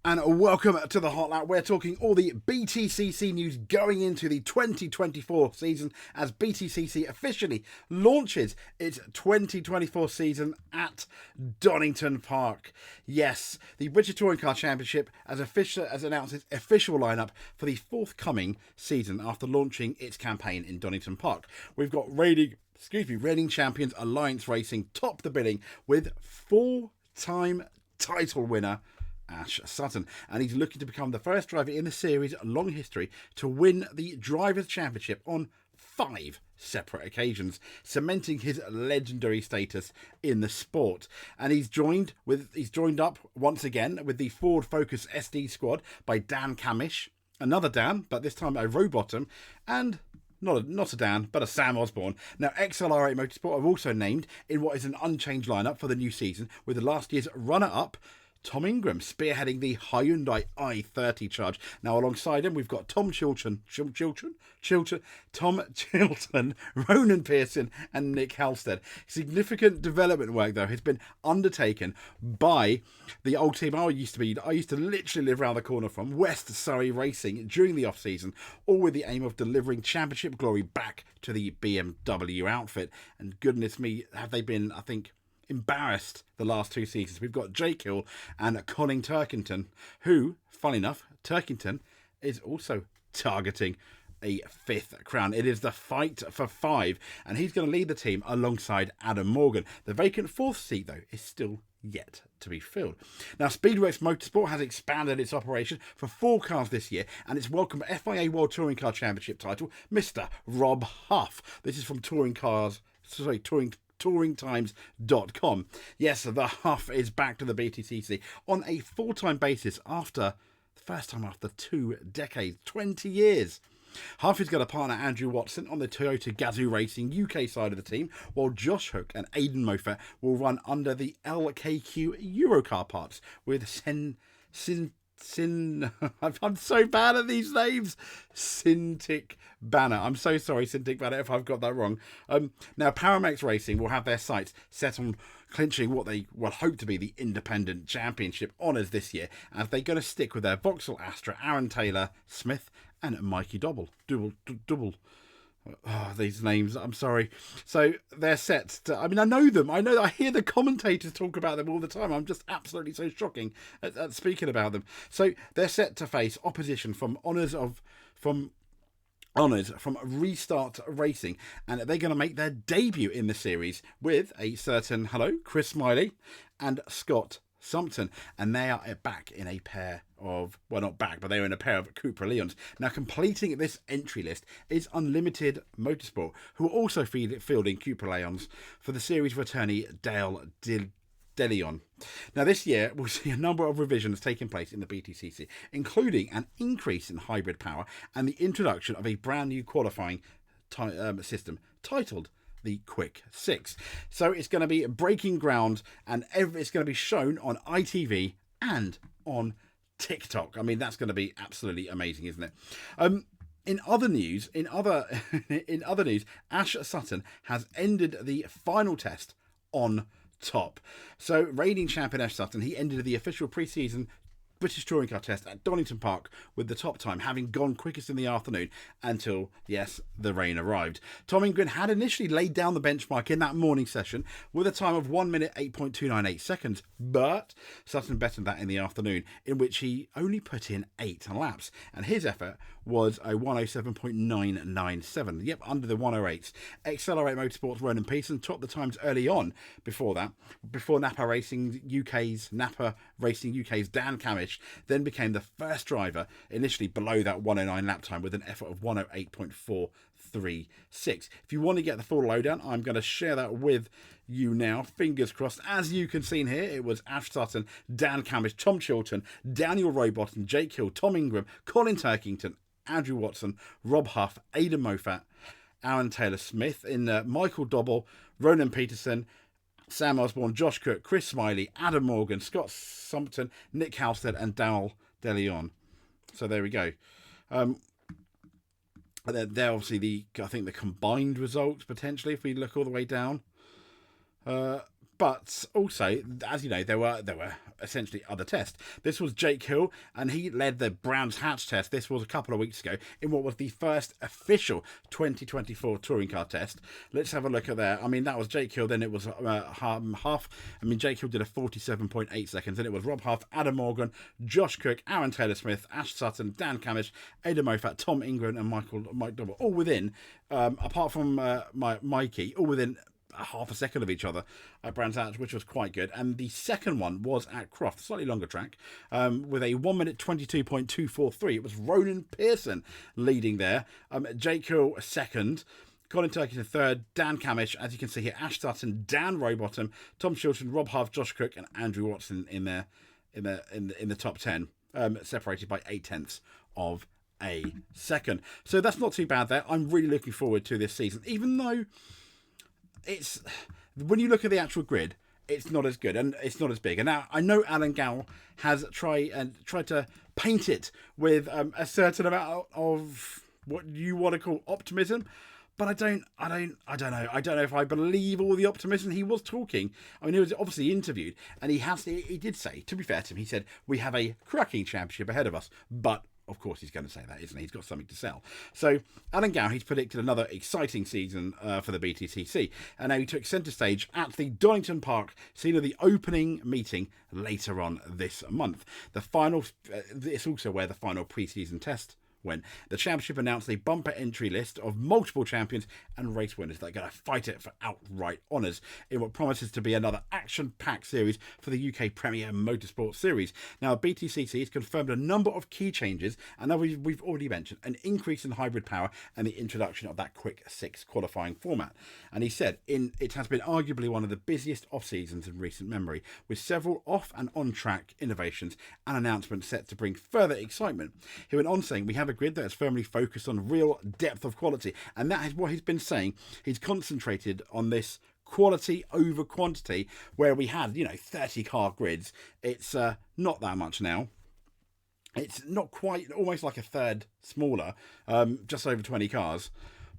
And welcome to the Hot Lap. We're talking all the BTCC news going into the 2024 season as BTCC officially launches its 2024 season at Donington Park. Yes, the British Touring Car Championship has announced its official lineup for the forthcoming season after launching its campaign in Donington Park. We've got reigning champions Alliance Racing top the billing with four-time title winner Ash Sutton, and he's looking to become the first driver in the series' long history to win the Drivers' Championship on 5 separate occasions, cementing his legendary status in the sport. And he's joined up once again with the Ford Focus SD squad by Dan Camish, another Dan, but this time a Rowbottom, and not a Dan, but a Sam Osborne. Now, XLR8 Motorsport have also named in what is an unchanged lineup for the new season, with the last year's runner-up Tom Ingram spearheading the Hyundai i30 charge. Now, alongside him, we've got Tom Chilton, Ronan Pearson, and Nick Halstead. Significant development work, though, has been undertaken by the old team I used to literally live around the corner from, West Surrey Racing, during the off-season, all with the aim of delivering championship glory back to the BMW outfit. And goodness me, have they been, I think, embarrassed the last 2 seasons. We've got Jake Hill and Colin Turkington, who, funny enough, Turkington is also targeting a 5th crown. It is the fight for 5, and he's going to lead the team alongside Adam Morgan. The vacant 4th seat, though, is still yet to be filled. Now, Speedworks Motorsport has expanded its operation for 4 cars this year, and it's welcomed FIA World Touring Car Championship title, Mr. Rob Huff. This is from touringtimes.com. Yes, the Huff is back to the BTCC on a full-time basis the first time after 2 decades, 20 years. Huff is going to partner Andrew Watson on the Toyota Gazoo Racing UK side of the team, while Josh Hook and Aidan Moffat will run under the LKQ Eurocar parts with I'm so bad at these names. Cintiq Banner. I'm so sorry, Cintiq Banner, if I've got that wrong. Now, Paramex Racing will have their sights set on clinching what they will hope to be the Independent Championship honours this year, as they're going to stick with their Vauxhall Astra, Aaron Taylor Smith, and Mikey Double. Oh, these names, I'm sorry. So they're set to, I know them. I hear the commentators talk about them all the time. I'm just absolutely so shocking at speaking about them. So they're set to face opposition from Restart Racing, and they're going to make their debut in the series with a certain Chris Smiley and Scott Sumpton, and they are back in a pair of, well, not back, but they're in a pair of Cupra Leons. Now, completing this entry list is Unlimited Motorsport, who are also fielding Cupra Leons for the series returnee Dale DeLeon. Now, this year, we'll see a number of revisions taking place in the BTCC, including an increase in hybrid power and the introduction of a brand new qualifying system titled the Quick 6. So it's going to be breaking ground, and it's going to be shown on ITV and on TikTok. That's going to be absolutely amazing, isn't it? In other news, Ash Sutton has ended the final test on top. So, reigning champion Ash Sutton, he ended the official pre-season British Touring Car Test at Donington Park with the top time having gone quickest in the afternoon until, yes, the rain arrived. Tom Ingram had initially laid down the benchmark in that morning session with a time of 1 minute 8.298 seconds, but Sutton bettered that in the afternoon, in which he only put in 8 laps, and his effort was a 107.997. Yep, under the 108s. XLR8 Motorsport's Ronan Pearson topped the times early on before Napa Racing UK's Dan Camish then became the first driver initially below that 109 lap time with an effort of 108.436. If you want to get the full lowdown, I'm going to share that with you now. Fingers crossed. As you can see here, it was Ash Sutton, Dan Camish, Tom Chilton, Daniel Rowbottom, Jake Hill, Tom Ingram, Colin Turkington, Andrew Watson, Rob Huff, Aidan Moffat, Aaron Taylor Smith, in Michael Dobble, Ronan Peterson, Sam Osborne, Josh Cook, Chris Smiley, Adam Morgan, Scott Sumpton, Nick Halstead, and Dal DeLeon. So there we go. They're obviously the combined results potentially if we look all the way down. But also, as you know, there were essentially other tests. This was Jake Hill, and he led the Brands Hatch test. This was a couple of weeks ago in what was the first official 2024 touring car test. Let's have a look at that. I mean, that was Jake Hill. Then it was Huff. I mean, Jake Hill did a 47.8 seconds. Then it was Rob Huff, Adam Morgan, Josh Cook, Aaron Taylor-Smith, Ash Sutton, Dan Camish, Ada Moffat, Tom Ingram, and Mike Dobble, all within, apart from Mikey, all within a half a second of each other at Brands Hatch, which was quite good. And the second one was at Croft, slightly longer track, with a 1 minute 22.243. It was Ronan Pearson leading there. Jake Hill second. Colin Turkey third. Dan Camish, as you can see here, Ash Sutton, Dan Rowbottom, Tom Shilton, Rob Huff, Josh Cook, and Andrew Watson in the top 10, separated by 0.8 of a second. So that's not too bad there. I'm really looking forward to this season, even though it's, when you look at the actual grid, it's not as good and it's not as big. And now I know Alan Gow has tried to paint it with a certain amount of what you want to call optimism, but I don't know. I don't know if I believe all the optimism. He was talking. I mean, he was obviously interviewed, and he did say, to be fair to him, he said, we have a cracking championship ahead of us, but of course he's going to say that, isn't he? He's got something to sell. So Alan Gow, he's predicted another exciting season for the BTCC. And now he took centre stage at the Donington Park scene of the opening meeting later on this month. The final, it's also where the final pre-season test when the championship announced a bumper entry list of multiple champions and race winners that are going to fight it for outright honours in what promises to be another action-packed series for the UK Premier Motorsport Series. Now, BTCC has confirmed a number of key changes, and now we've already mentioned an increase in hybrid power and the introduction of that quick six qualifying format. And he said it has been arguably one of the busiest off-seasons in recent memory, with several off and on-track innovations and announcements set to bring further excitement. He went on saying, we have a grid that is firmly focused on real depth of quality, and that is what he's been saying. He's concentrated on this quality over quantity, where we had 30 car grids. It's not that much now. It's not quite, almost like a third smaller, just over 20 cars.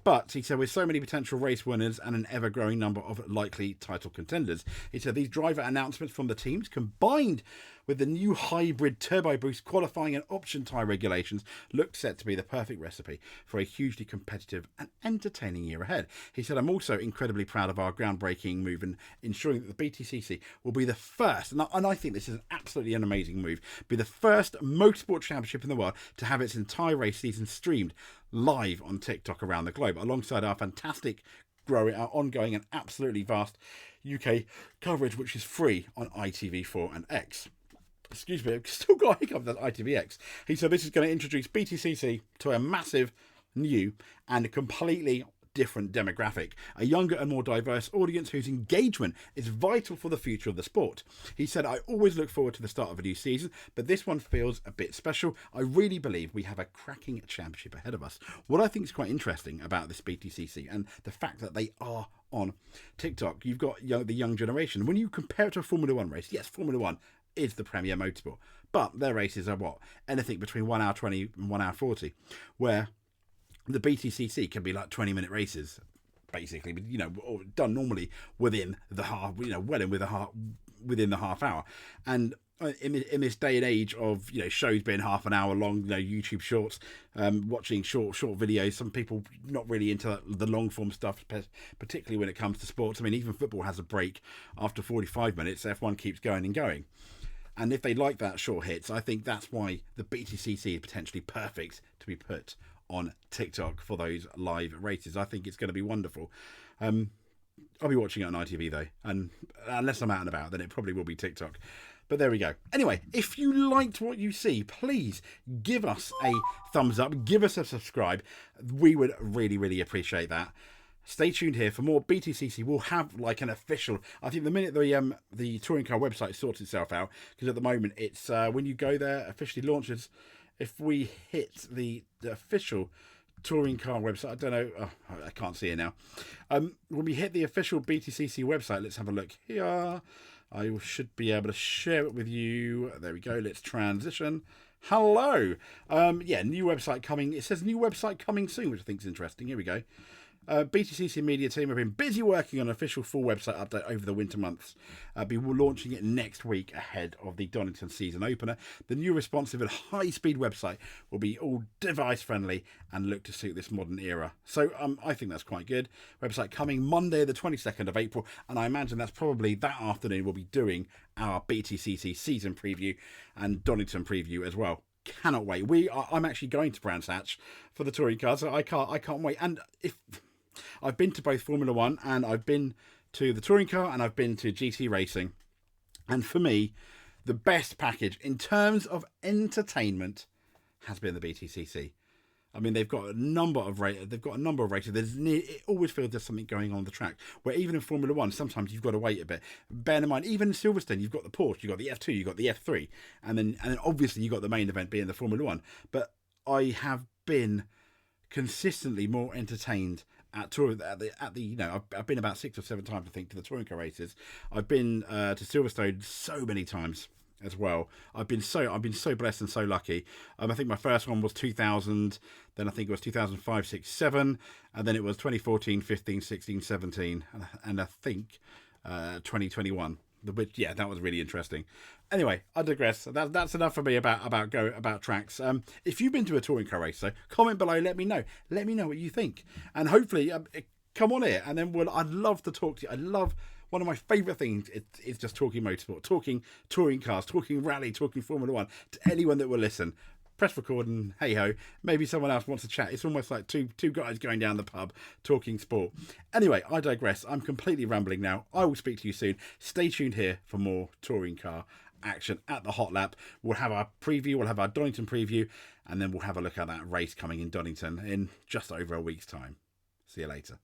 But he said, with so many potential race winners and an ever-growing number of likely title contenders, he said these driver announcements from the teams, combined with the new hybrid turbo boost qualifying and option tyre regulations, look set to be the perfect recipe for a hugely competitive and entertaining year ahead. He said, I'm also incredibly proud of our groundbreaking move in ensuring that the BTCC will be the first, and I think this is absolutely an amazing move, be the first motorsport championship in the world to have its entire race season streamed live on TikTok around the globe, alongside our fantastic, growing, our ongoing and absolutely vast UK coverage, which is free on ITV4 and X. Excuse me, I've still got a hiccup with ITVX. He said this is going to introduce BTCC to a massive, new and completely different demographic, a younger and more diverse audience whose engagement is vital for the future of the sport. He said, I always look forward to the start of a new season, but this one feels a bit special. I really believe we have a cracking championship ahead of us. What I think is quite interesting about this BTCC and the fact that they are on TikTok, you've got the young generation. When you compare it to a Formula One race, yes, Formula One is the Premier Motorsport, but their races are anything between 1 hour 20 and 1 hour 40, where the BTCC can be like 20-minute races, basically, but done normally within the half, within the half hour. And in this day and age of shows being half an hour long, YouTube shorts, watching short videos, some people not really into the long form stuff, particularly when it comes to sports. I mean, even football has a break after 45 minutes. F1 keeps going and going. And if they like that short hits, I think that's why the BTCC is potentially perfect to be put on TikTok for those live races. I think it's going to be wonderful. I'll be watching it on ITV though, and unless I'm out and about, then it probably will be TikTok. But there we go. Anyway, if you liked what you see, please give us a thumbs up, give us a subscribe. We would really, really appreciate that. Stay tuned here for more BTCC. We'll have like an official, I think the minute the touring car website sorts itself out, because at the moment it's when you go there, officially launches. If we hit the official touring car website, I don't know, I can't see it now. When we hit the official BTCC website, let's have a look here. I should be able to share it with you. There we go. Let's transition. Hello. New website coming. It says new website coming soon, which I think is interesting. Here we go. BTCC Media team have been busy working on an official full website update over the winter months. Be launching it next week ahead of the Donington season opener. The new responsive and high-speed website will be all device-friendly and look to suit this modern era. So I think that's quite good. Website coming Monday the 22nd of April, and I imagine that's probably that afternoon we'll be doing our BTCC season preview and Donington preview as well. Cannot wait. I'm actually going to Brands Hatch for the touring car, so I can't wait. And if I've been to both Formula One, and I've been to the touring car, and I've been to GT racing, and for me, the best package in terms of entertainment has been the BTCC. I mean, they've got a number of races. It always feels there's something going on the track. Where even in Formula One, sometimes you've got to wait a bit. Bear in mind, even in Silverstone, you've got the Porsche, you've got the F2, you've got the F3, and then obviously you've got the main event being the Formula One. But I have been consistently more entertained at the I've been about 6 or 7 times, I think, to the touring car races. I've been to Silverstone so many times as well. I've been so blessed and so lucky. I think my first one was 2000, then I think it was 2005, 6, 7, and then it was 2014, 15, 16, 17, and I think 2021. Which, yeah, that was really interesting. Anyway, I digress. That's enough for me about tracks. If you've been to a touring car race, though, comment below. Let me know. Let me know what you think, and hopefully, come on here, and then I'd love to talk to you. I love. One of my favourite things is just talking motorsport, talking touring cars, talking rally, talking Formula One to anyone that will listen. Press record and hey ho, maybe someone else wants to chat. It's almost like two guys going down the pub talking sport. Anyway, I digress. I'm completely rambling now. I will speak to you soon. Stay tuned here for more touring car action at the Hot Lap. We'll have our preview, we'll have our Donington preview, and then we'll have a look at that race coming in Donington in just over a week's time. See you later.